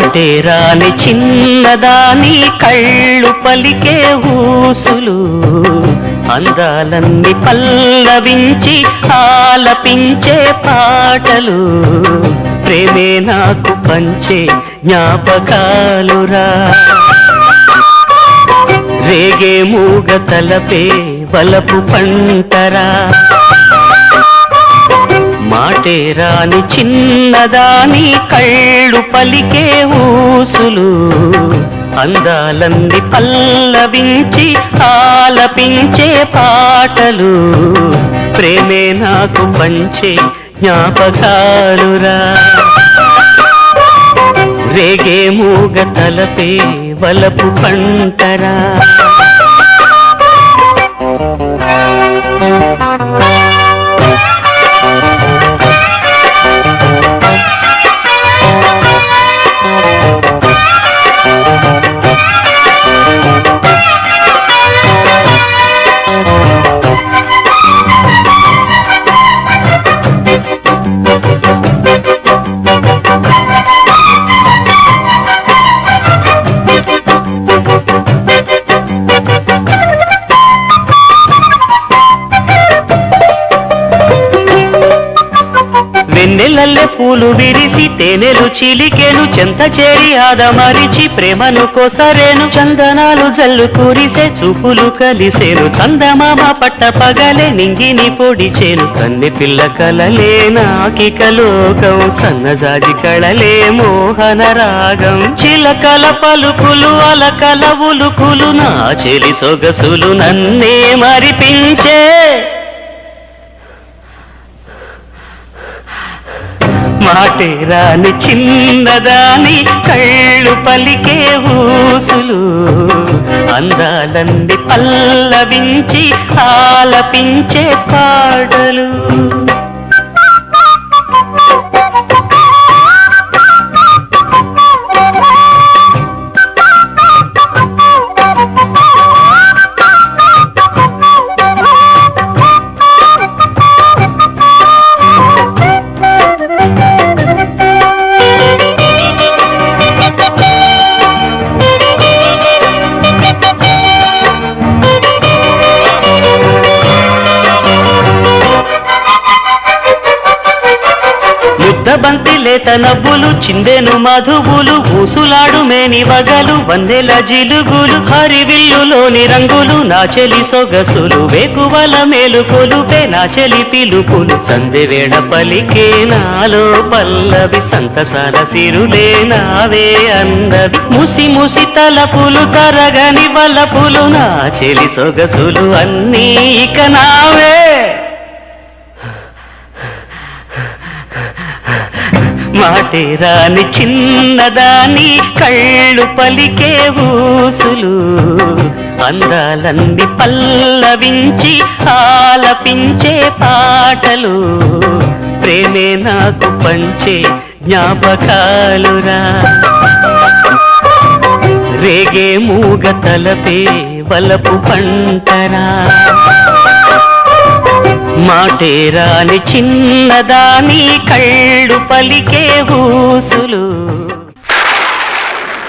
మాటే రాని చిన్నదాని కళ్ళు పలికే ఊసులు అందాలన్నీ పల్లవించి ఆలపించే పాటలు ప్రేమే నాకు పంచే జ్ఞాపకాలురా రేగే మూగ తలపే వలపు పంటరా మాటే రాని చిన్నదాని కళ్ళు పలికే ఊసులు అందాలన్నీ పల్లవించి ఆలపించే పాటలు ప్రేమే నాకు పంచే జ్ఞాపకాలురా రేగే మూగ తలపే వలపు పంటరా వెన్నెలల్లె పూలు విరిసి తేనెలు చిలికెను చెంత చేరి ఆదమరిచి ప్రేమను కోసరేను చందనాలు జల్లు కురిసే చూపులు కలిసేను చందమామ పట్ట పగలే నింగిని పొడిచేను కన్నె పిల్ల కలలే నాకిక లోకం సన్నజాజి కళలే మోహన రాగం చిలకల పలుకులు అలకల ఉలుకులు నా చెలి సొగసులు నన్నే మరిపించే మాటే రాని చిన్నదాని కళ్ళు పలికే ఊసులు అందాలన్నీ పల్లవించి ఆలపించే పాటలు బంతి లేత నవ్వులు చిందెను మధువులు ఊసులాడు మేని వగలు వందెల జిలుగులు హరివిల్లులోని రంగులు నా చెలి సొగసులు వేకువల మేలుకొలుపే నా చెలి పిలుపులు సందెవేళ పలికే నాలో పల్లవి సంతసాల సిరులే నావే అందవి ముసి ముసి తలపులు తరగని వలపులు నా చెలి సొగసులు అన్నీ ఇక నావే మాటే రాని చిన్నదాని కళ్ళు పలికే ఊసులు అందాలన్నీ పల్లవించి ఆలపించే పాటలు ప్రేమే నాకు పంచే జ్ఞాపకాలురా రేగే మూగ తలపే వలపు పంటరా మాటే రాని చిన్నదాని కళ్ళు పలికే ఊసులు